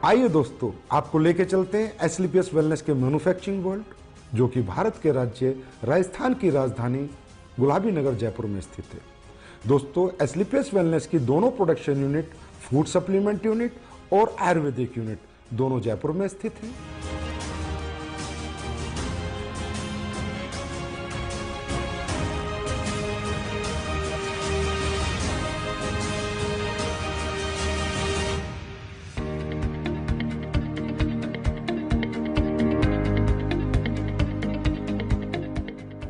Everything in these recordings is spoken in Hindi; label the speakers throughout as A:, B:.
A: आइए दोस्तों, आपको लेके चलते हैं एसलीपीएस वेलनेस के मैन्युफैक्चरिंग वर्ल्ड, जो कि भारत के राज्य राजस्थान की राजधानी गुलाबी नगर जयपुर में स्थित है। दोस्तों, एसलीपीएस वेलनेस की दोनों production unit, food supplement unit और आयुर्वेदिक यूनिट दोनों जयपुर में स्थित हैं।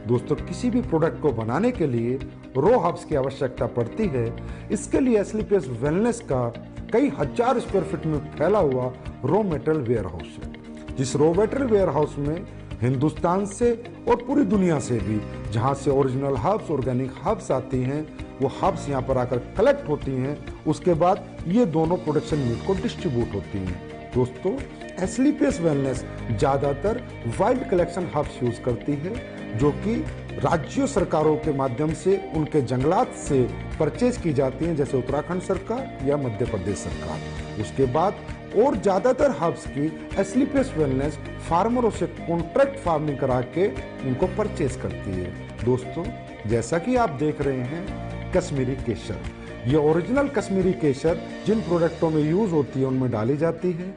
A: दोस्तों, किसी भी प्रोडक्ट को बनाने के लिए रो हब्स की आवश्यकता पड़ती है। इसके लिए एसलीपीएस वेलनेस का कई हजार स्क्वायर फीट में फैला हुआ रो मेटेरियल वेयर हाउस है। जिस रो मेटेरियल वेयर हाउस में हिंदुस्तान से और पूरी दुनिया से भी जहां से ओरिजिनल हर्ब्स, ऑर्गेनिक हर्ब्स आती हैं, वो हर्ब्स यहाँ पर आकर कलेक्ट होती हैं। उसके बाद ये दोनों प्रोडक्शन यूनिट को डिस्ट्रीब्यूट होती हैं। दोस्तों, एसलीपीएस वेलनेस ज्यादातर वाइल्ड कलेक्शन हर्ब्स यूज करती है, जो कि राज्यों सरकारों के माध्यम से उनके जंगलात से परचेज की जाती हैं, जैसे उत्तराखंड सरकार या मध्य प्रदेश सरकार। उसके बाद और ज्यादातर हर्ब्स की एसलीपीएस वेलनेस फार्मरों से कॉन्ट्रैक्ट फार्मिंग करा के उनको परचेज करती है। दोस्तों, जैसा कि आप देख रहे हैं, कश्मीरी केसर, ये ओरिजिनल कश्मीरी केसर जिन प्रोडक्टों में यूज होती है उनमें डाली जाती है।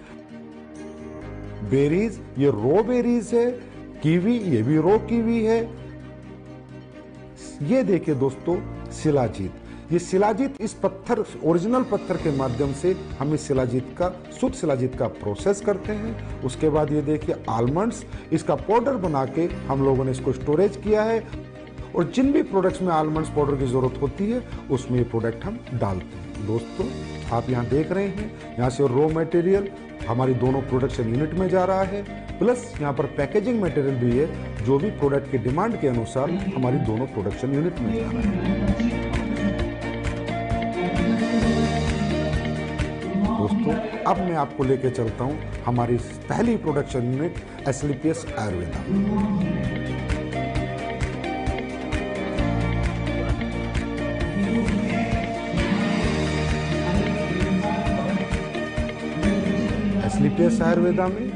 A: बेरीज, ये रो बेरीज है। कीवी, ये भी रो कीवी है। ये देखिए दोस्तों, शिलाजीत, ये शिलाजीत इस पत्थर, ओरिजिनल पत्थर के माध्यम से हम इस शिलाजीत का, शुद्ध शिलाजीत का प्रोसेस करते हैं। उसके बाद ये देखिए आलमंड्स, इसका पाउडर बना के हम लोगों ने इसको स्टोरेज किया है, और जिन भी प्रोडक्ट्स में आलमंड्स पाउडर की जरूरत होती है उसमें ये प्रोडक्ट हम डालते हैं। दोस्तों, आप यहाँ देख रहे हैं, यहाँ से रॉ मटेरियल हमारी दोनों प्रोडक्शन यूनिट में जा रहा है, प्लस यहाँ पर पैकेजिंग मटेरियल भी है, जो भी प्रोडक्ट की डिमांड के अनुसार हमारी दोनों प्रोडक्शन यूनिट में जा रहा है। दोस्तों, अब मैं आपको लेके चलता हूँ हमारी पहली प्रोडक्शन यूनिट एसलीपीएस आयुर्वेदा। एसलीपीएस आयुर्वेदा में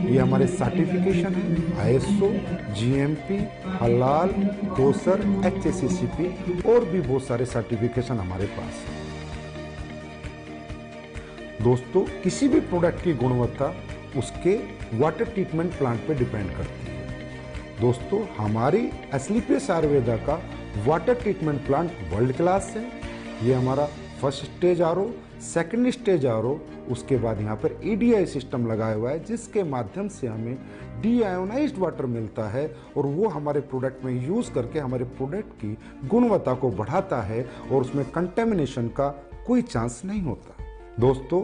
A: ये हमारे सर्टिफिकेशन है, आईएसओ, जीएमपी, हलाल, कोसर, एचएसीसीपी और भी बहुत सारे सर्टिफिकेशन हमारे पास है। दोस्तों, किसी भी प्रोडक्ट की गुणवत्ता उसके वाटर ट्रीटमेंट प्लांट पे डिपेंड करती है। दोस्तों, हमारी एसलीपीएस आयुर्वेदा का water treatment plant world class है। ये हमारा first stage RO, second stage RO, उसके बाद यहाँ पर ईडीआई सिस्टम लगाया हुआ है, जिसके माध्यम से हमें डीआयोनाइज्ड वाटर मिलता है, और वो हमारे प्रोडक्ट में यूज करके हमारे प्रोडक्ट की गुणवत्ता को बढ़ाता है, और उसमें कंटेमिनेशन का कोई चांस नहीं होता। दोस्तों,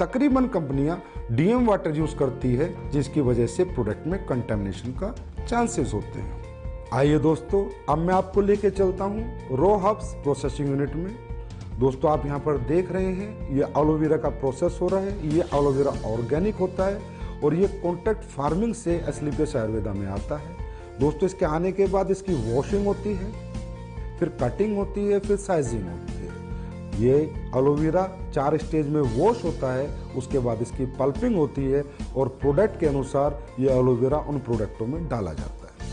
A: तकरीबन कंपनियां डीएम वाटर यूज करती है, जिसकी वजह से प्रोडक्ट में कंटेमिनेशन का चांसेस होते हैं। आइए दोस्तों, अब मैं आपको लेके चलता हूँ रो हब्स प्रोसेसिंग यूनिट में। दोस्तों, आप यहाँ पर देख रहे हैं, ये एलोवेरा का प्रोसेस हो रहा है। ये एलोवेरा ऑर्गेनिक होता है, और ये कॉन्ट्रैक्ट फार्मिंग से एसलीपीएस आयुर्वेदा में आता है। दोस्तों, इसके आने के बाद इसकी वॉशिंग होती है, फिर कटिंग होती है, फिर साइजिंग होती है। ये एलोवेरा 4 स्टेज में वॉश होता है, उसके बाद इसकी पल्पिंग होती है, और प्रोडक्ट के अनुसार ये एलोवेरा उन प्रोडक्टों में डाला जाता है।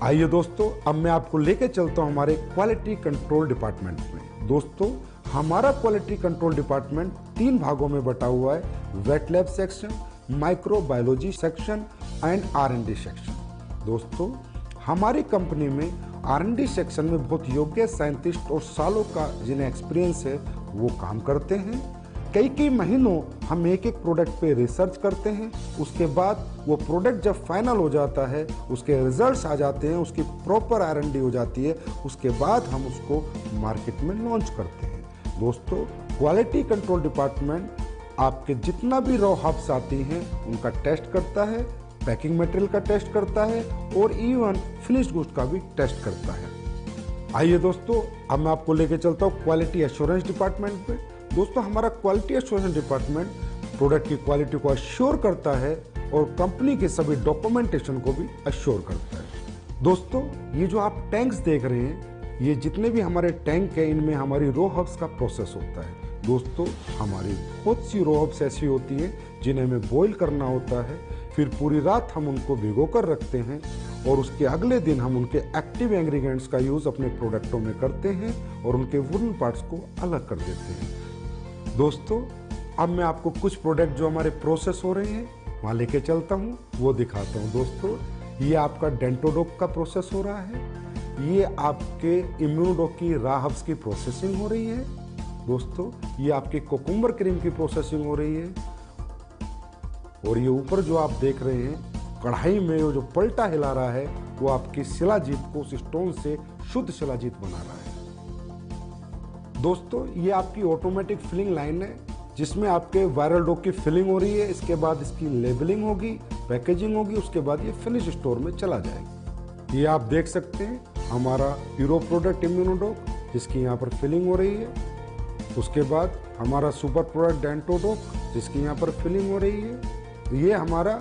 A: आइए दोस्तों, अब मैं आपको लेके चलता हूं हमारे क्वालिटी कंट्रोल डिपार्टमेंट में। दोस्तों, हमारा क्वालिटी कंट्रोल डिपार्टमेंट 3 भागों में बटा हुआ है: wet lab section, microbiology section and R&D section. दोस्तों, हमारी कंपनी में R&D सेक्शन में बहुत योग्य साइंटिस्ट और सालों का जिन्हें एक्सपीरियंस है वो काम करते हैं। कई महीनों हम एक प्रोडक्ट पे रिसर्च करते हैं। उसके बाद वो प्रोडक्ट जब फाइनल हो जाता है, उसके रिजल्ट्स आ जाते हैं, उसकी प्रॉपर R&D हो जाती है, उसके बाद हम उसको मार्केट में लॉन्च करते हैं। दोस्तों, क्वालिटी कंट्रोल डिपार्टमेंट आपके जितना भी रॉ हब्स आती हैं उनका टेस्ट करता है, पैकिंग मटेरियल का टेस्ट करता है, और इवन फिनिश्ड गुड्स का भी टेस्ट करता है। आइए दोस्तों, अब मैं आपको लेके चलता हूँ क्वालिटी एश्योरेंस डिपार्टमेंट पे। दोस्तों, हमारा क्वालिटी एश्योरेंस डिपार्टमेंट प्रोडक्ट की क्वालिटी को अश्योर करता है, और कंपनी के सभी डॉक्यूमेंटेशन को भी अश्योर करता है। दोस्तों, ये जो आप टैंक्स देख रहे हैं, ये जितने भी हमारे टैंक है, इनमें हमारी रो हब्स का प्रोसेस होता है। दोस्तों हमारी बहुत सी रॉ हर्ब्स ऐसी होती हैं जिन्हें हमें बॉईल करना होता है, फिर पूरी रात हम उनको भिगो कर रखते हैं और उसके अगले दिन हम उनके एक्टिव इंग्रेडिएंट्स का यूज़ अपने प्रोडक्टों में करते हैं और उनके वुडन पार्ट्स को अलग कर देते हैं। दोस्तों अब मैं आपको कुछ प्रोडक्ट जो हमारे प्रोसेस हो रहे हैं वहाँ लेके चलता हूँ, वो दिखाता हूँ। दोस्तों ये आपका डेंटोडोक का प्रोसेस हो रहा है, ये आपके इम्यूनोडोक की रॉ हर्ब्स की प्रोसेसिंग हो रही है। दोस्तों ये आपकी कोकुम्बर क्रीम की प्रोसेसिंग हो रही है और ये ऊपर जो आप देख रहे हैं कढ़ाई में वो जो पलटा हिला रहा है वो आपकी शिलाजीत को उस स्टोन से शुद्ध शिलाजीत बना रहा है। दोस्तों ये आपकी ऑटोमेटिक फिलिंग लाइन है जिसमें आपके वायरल डॉग की फिलिंग हो रही है, इसके बाद इसकी लेबलिंग होगी, पैकेजिंग होगी, उसके बाद ये फिनिश स्टोर में चला जाएगा। ये आप देख सकते हैं हमारा हीरो प्रोडक्ट इम्यूनोडोक जिसकी यहाँ पर फिलिंग हो रही है, उसके बाद हमारा सुपर प्रोडक्ट डेंटोडोक जिसकी यहाँ पर फिलिंग हो रही है। ये हमारा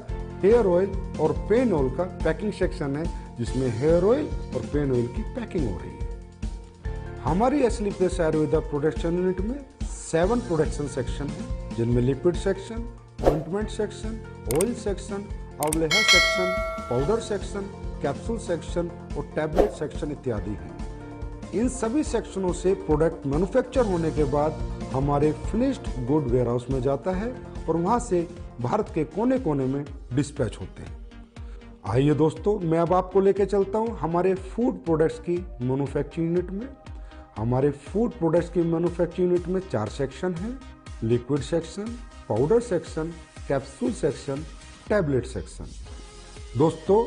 A: हेयर ऑयल और पेन ऑयल का पैकिंग सेक्शन है जिसमें हेयर ऑयल और पेन ऑयल की पैकिंग हो रही है। हमारी एस्लीपियस आयुर्वेदा प्रोडक्शन यूनिट में 7 प्रोडक्शन सेक्शन है जिनमें liquid section, ointment section, oil section, अवलेहा section, powder section, capsule section और टैबलेट सेक्शन इत्यादि हैं। इन सभी सेक्शनों से प्रोडक्ट मैन्युफैक्चर होने के बाद हमारे फिनिश्ड गुड वेयरहाउस में जाता है और वहां से भारत के कोने कोने में डिस्पैच होते हैं। आइए दोस्तों मैं अब आपको लेके चलता हूं हमारे फूड प्रोडक्ट्स की मैन्युफैक्चरिंग यूनिट में। हमारे फूड प्रोडक्ट्स की मैन्युफैक्चरिंग यूनिट में 4 सेक्शन हैं, liquid section, powder section, capsule section, tablet section. दोस्तों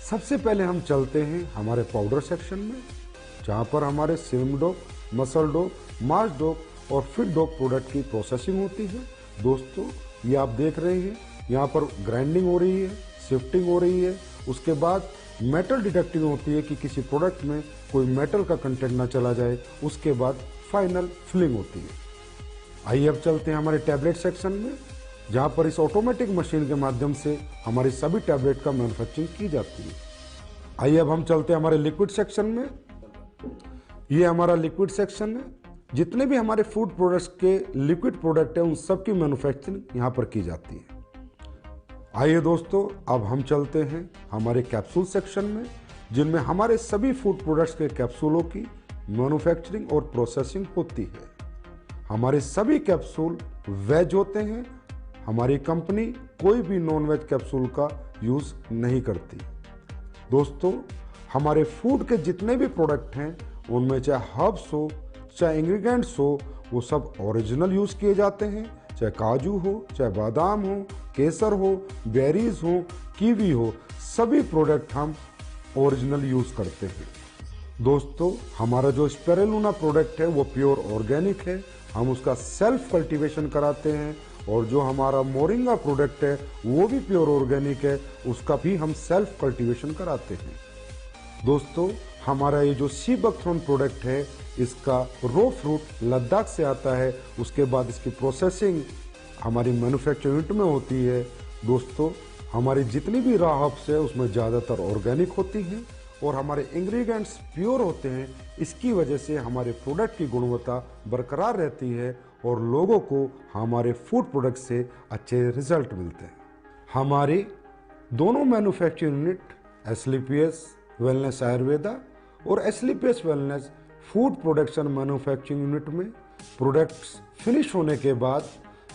A: सबसे पहले हम चलते हैं हमारे पाउडर सेक्शन में जहाँ पर हमारे सिम डॉग, मसल डॉग, मास डॉग और फिट डॉग प्रोडक्ट की प्रोसेसिंग होती है। दोस्तों ये आप देख रहे हैं यहाँ पर ग्राइंडिंग हो रही है, शिफ्टिंग हो रही है, उसके बाद मेटल डिटेक्टिंग होती है कि किसी प्रोडक्ट में कोई मेटल का कंटेंट ना चला जाए, उसके बाद फाइनल फिलिंग होती है। आइए अब चलते हैं हमारे टैबलेट सेक्शन में जहाँ पर इस ऑटोमेटिक मशीन के माध्यम से हमारी सभी टैबलेट का मैन्युफैक्चरिंग की जाती है। आइए अब हम चलते हैं हमारे लिक्विड सेक्शन में। ये हमारा लिक्विड सेक्शन है, जितने भी हमारे फूड प्रोडक्ट्स के लिक्विड प्रोडक्ट हैं उन सब की मैन्युफैक्चरिंग यहाँ पर की जाती है। आइए दोस्तों अब हम चलते हैं हमारे कैप्सूल सेक्शन में जिनमें हमारे सभी फूड प्रोडक्ट्स के कैप्सूलों की मैन्युफैक्चरिंग और प्रोसेसिंग होती है। हमारे सभी कैप्सूल वेज होते हैं, हमारी कंपनी कोई भी नॉन वेज कैप्सूल का यूज़ नहीं करती। दोस्तों हमारे फूड के जितने भी प्रोडक्ट हैं उनमें चाहे हर्ब्स हो चाहे इंग्रेडिएंट्स हो वो सब ओरिजिनल यूज़ किए जाते हैं, चाहे काजू हो, चाहे बादाम हो, केसर हो, बेरीज हो, कीवी हो, सभी प्रोडक्ट हम ओरिजिनल यूज़ करते हैं। दोस्तों हमारा जो स्पिरुलिना प्रोडक्ट है वो प्योर ऑर्गेनिक है, हम उसका सेल्फ कल्टीवेशन कराते हैं और जो हमारा मोरिंगा प्रोडक्ट है वो भी प्योर ऑर्गेनिक है, उसका भी हम सेल्फ कल्टीवेशन कराते हैं। दोस्तों हमारा ये जो सी बकथ्रोन प्रोडक्ट है इसका रो फ्रूट लद्दाख से आता है, उसके बाद इसकी प्रोसेसिंग हमारी मैन्युफैक्चरिंग यूनिट में होती है। दोस्तों हमारी जितनी भी रॉ हर्ब्स है उसमें ज़्यादातर ऑर्गेनिक होती हैं और हमारे इंग्रेडिएंट्स प्योर होते हैं, इसकी वजह से हमारे प्रोडक्ट की गुणवत्ता बरकरार रहती है और लोगों को हमारे फूड प्रोडक्ट से अच्छे रिजल्ट मिलते हैं। हमारे दोनों manufacturing unit Asclepius wellness Ayurveda और Asclepius wellness food production manufacturing unit में प्रोडक्ट्स फिनिश होने के बाद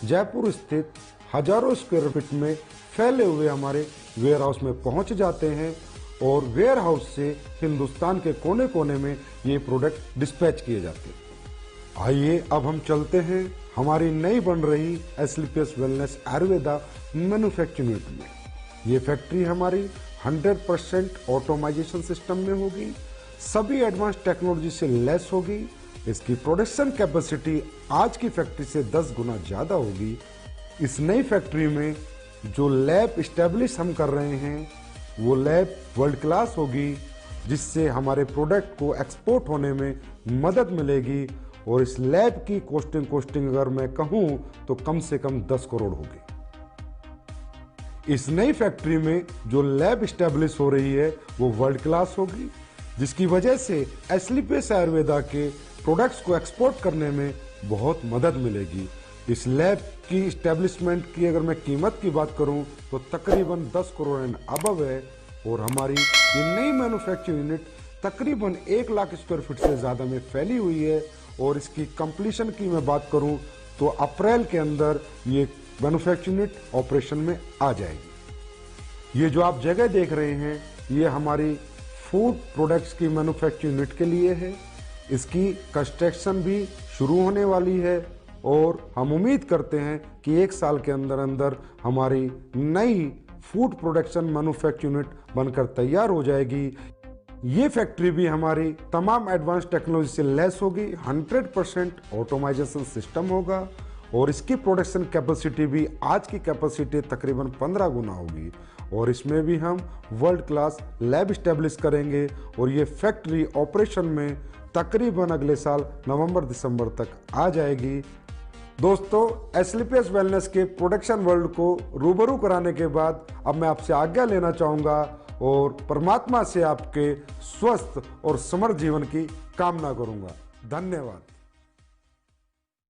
A: जयपुर स्थित हजारों स्क्वायर फीट में फैले हुए हमारे वेयर हाउस में पहुंच जाते हैं और वेयर हाउस से हिंदुस्तान के कोने कोने में ये प्रोडक्ट डिस्पैच किए जाते हैं। आइए अब हम चलते हैं हमारी नई बन रही एस्लीपियस वेलनेस आयुर्वेदा मैन्युफैक्चरिंग यूनिट में। ये फैक्ट्री हमारी 100% ऑटोमाइजेशन सिस्टम में होगी, सभी एडवांस टेक्नोलॉजी से लेस होगी। इसकी प्रोडक्शन कैपेसिटी आज की फैक्ट्री से 10 गुना ज़्यादा होगी। इस नई फैक्ट्री में जो लैब इस्टेब्लिश हम कर रहे हैं वो लैब वर्ल्ड क्लास होगी, जिससे हमारे प्रोडक्ट को एक्सपोर्ट होने में मदद मिलेगी और इस लैब की कॉस्टिंग अगर मैं कहूँ तो कम से कम 10 करोड़ होगी। इस नई फैक्ट्री में जो लैब इस्टेब्लिश हो रही है वो वर्ल्ड क्लास होगी, जिसकी वजह से एस्लीपियस आयुर्वेदा के प्रोडक्ट्स को एक्सपोर्ट करने में बहुत मदद मिलेगी। इस लैब की इस्टेब्लिशमेंट की अगर मैं कीमत की बात करूं तो तकरीबन 10 करोड़ एंड अबव है, और हमारी ये नई मैन्युफैक्चरिंग यूनिट तकरीबन 1 लाख स्क्वायर फीट से ज़्यादा में फैली हुई है। और इसकी कंप्लीशन की मैं बात करूं तो अप्रैल के अंदर ये मैन्युफैक्चरिंग यूनिट ऑपरेशन में आ जाएगी। ये जो आप जगह देख रहे हैं ये हमारी फूड प्रोडक्ट्स की मैन्युफैक्चरिंग यूनिट के लिए है। इसकी कंस्ट्रक्शन भी शुरू होने वाली है और हम उम्मीद करते हैं कि 1 साल के अंदर अंदर हमारी नई फूड प्रोडक्शन मैन्युफैक्चरिंग यूनिट बनकर तैयार हो जाएगी। ये फैक्ट्री भी हमारी तमाम एडवांस टेक्नोलॉजी से लैस होगी, 100% ऑटोमाइजेशन सिस्टम होगा, और इसकी प्रोडक्शन कैपेसिटी भी आज की कैपेसिटी तकरीबन 15 गुना होगी। और इसमें भी हम वर्ल्ड क्लास लैब इस्टेब्लिश करेंगे और ये फैक्ट्री ऑपरेशन में तकरीबन अगले साल नवंबर-दिसंबर तक आ जाएगी। दोस्तों, एस्क्लेपियस वेलनेस के प्रोडक्शन वर्ल्ड को रूबरू कराने के बाद अब मैं आपसे आज्ञा लेना चाहूँगा और परमात्मा से आपके स्वस्थ और समृद्ध जीवन की कामना करूँगा। धन्यवाद।